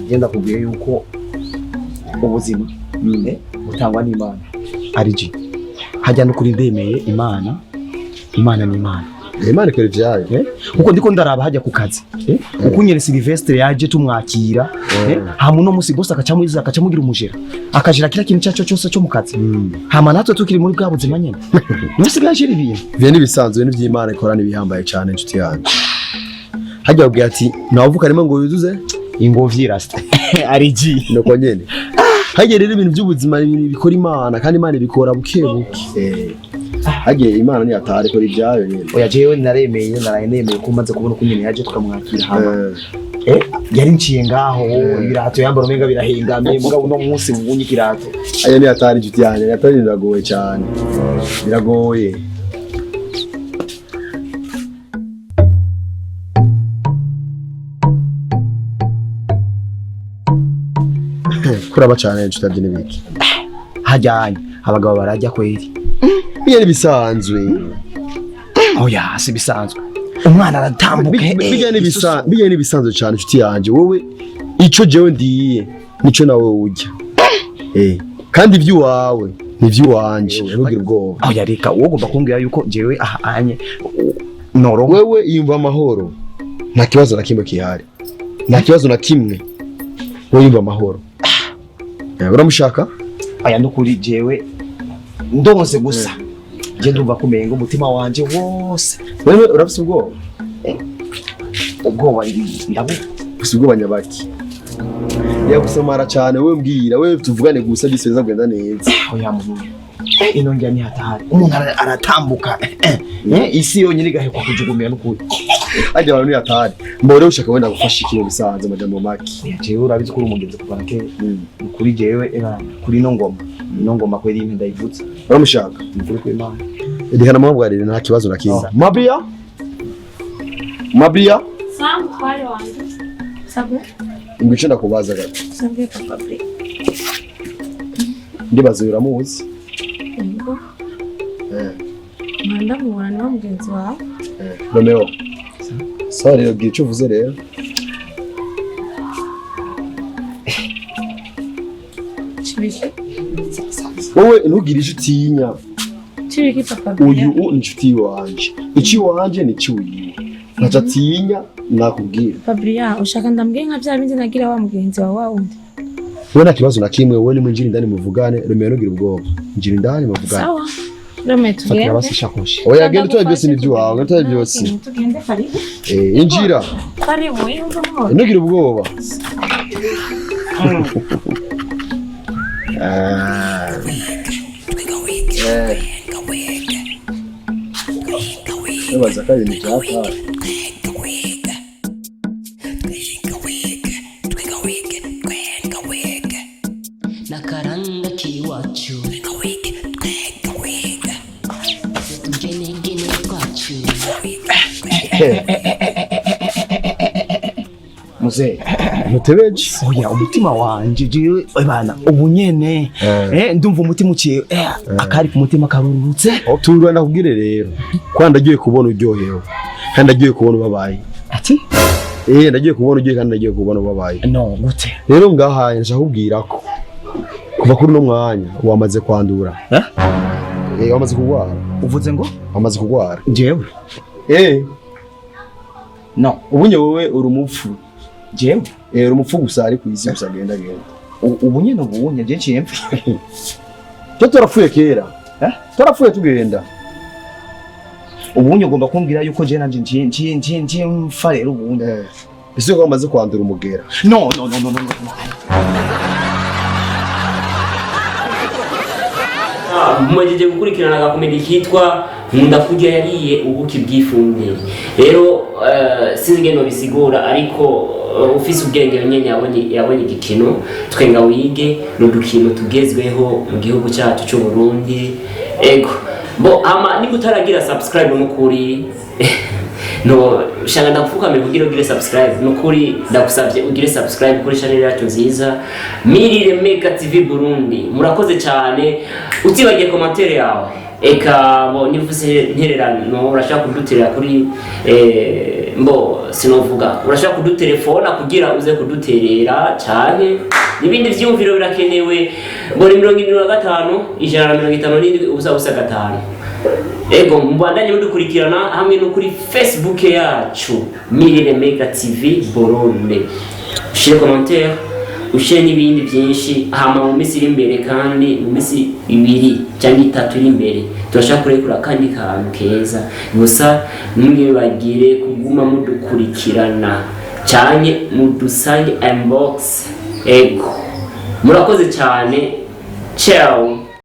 genda kubwiye yuko ubuzima butangwa n'Imana ariji hajya no kuri ndemeye Imana ni Imana ikora ivyayo uko ndiko ndaraba hajya ku kazi uko nyere Sylvestre yaje tumwakira hama no musi boss akacamugira umujera akajira kila kintu cyaco cyose cyo mu kazi hama natwe tukiri muri bwa buzima nyene mwisigaje ibintu bye nibisanzwe n'ivy'Imana ikorana ibihambaye cyane inshuti yanjye hajya ubwiye ati navuka arimo ngo yuzuze ingovyi rasta ariji nuko nyene hajya rero ibintu by'ubuzima bikora Imana kandi Imana ibikora bukebuke hagiye Imana ni atari kora ibyayo nyene oya jewe naremeye naranemeye ko maze kubona ko nyene yaje tukamwakira hano yari nciye ngaho ibirato yambara umenga birahengamye mugabo no munsi mubunye kirato aya ni atari inshuti yanjye yatari biragoye cyane biragoye kuraba cyane inshuti yaje nibiki hajyanye abagabo barajya kweri biyari bisanzwe oya si bisanzwe umwana aratambuka bijyane bisanzwe cyane inshuti yanjye wowe ico jewe ndiye nico nawe ujya kandi ivy'uwawe n'ivy'uwanje ntugire ubwoba oya reka wowe ugomba kumbwira yuko jewe ahanye noro wewe yumva amahoro nta kibazo na kimwe kihari nta kibazo na kimwe wowe yumva amahoro uramushaka aya ndukuri jewe ndonse gusa je ndumva kumenga umutima wanje wose wewe urafise ubwoba ubwoba ndabu ufise ubwoba nyabaki yagusomara cyane wewe mbwira wewe tuvugane gusa biseza kugenda neza oya muntu ino njya ni hatari umuntu aratambuka isi yonyine gahekwa kujugumira n'ukuri ajya abantu ni hatari mbore ushaka wenda gufasha ikintu bisanze amajambo maki jewe urabizi ko umugenzi kubana ke kuri jewe kuri no ngoma kweri imwe ndayivutse uramushaka kuri ko Imana edihana mabwarire nta kibazo na kimwe Mabia Sam kwari wanjye sabu Ingwice ndakubaza gato sabu papa bre ndibaza uramuzi ngo manda mubona no mugenzi wawe nomero sorry rero gice uvuze rero chibiki wowe ntugirije utinya chibiki papa bre uyu inshuti wanje iki wanje ni cyuyi ntacatinya nakubwira Fabria ushaka ndambwiye nka bya bindi nagira wa mugenzi wawe wundi wowe nta kibazo na kimwe wowe ni munjira indani muvugane Romeo ntugire ubwoba njira indani muvugane sawa Romeo tugende basishakoshi oya genda tuye byose ni by'uwawe tuye byose tugende karibu injira karibu yumva mo ntugire ubwoba Ebaza kayi ni cyapa nakaranga kiwacu tugenegene kwacu muze mutebeje oya umutima wanje jewe bana ubunyene ndumva umutima uciye akari ku mutima karurutse turwa ndakubwire rero kwandagiye kubona uryohewe kandi agiye kubona ubabaye ati ndagiye kubona uryohewe kandi agiye kubona ubabaye no gute rero ngahaye nshaka kubwira ko kuva kuri no mwanya wamaze kwandura wamaze kugwara uvuze ngo wamaze kugwara jewe no ubunye wowe urumupfu jewe urumupfu gusa ari kwisi gusa genda ubunye no ubunye je cyempfa cyo turapfuye kera turapfuye tugenda ubunye ugomba kumbwira yuko je nanje nje mfa rero ubunye ese ko wamaze kwandura umugera no mumaze gukurikirana agakomedi kitwa nkunda kurya yariye ubuki bw'ifumbire rero sinzi ngeno bisigura ariko ufise ubwenge nyene yabonye igikino twenga wige n'udukino tugezweho mu gihugu cyacu cyo Burundi ego bo ama nikutaragira subscribe n'ukuri no shanga ndakufukamira kugira ugire subscribe n'ukuri ndagusabye ugire subscribe kuri channel yacu nziza Mirire Mega TV Burundi murakoze cyane utibagiye commentaire yawe eka bo nivuze ntererano urashaka kuduterera kuri mbo sinovuga urashaka kudutelefona kugira uze kuduterera cyane nibindi vyumviro birakenewe ngo ni 75 157 ubusa busa 5 ego mbandanye mudukurikirana hamwe no kuri Facebook yacu Mirire Mega TV Burundi share commentaire ushare n'ibindi byinshi hama mu misi iri imbere kandi mu misi 2 cyangwa 3 iri imbere turashaka kurekura kandi kantu keza gusa nimwe bagire kuguma mudukurikirana cyane mudusange inbox ego murakoze cyane ciao.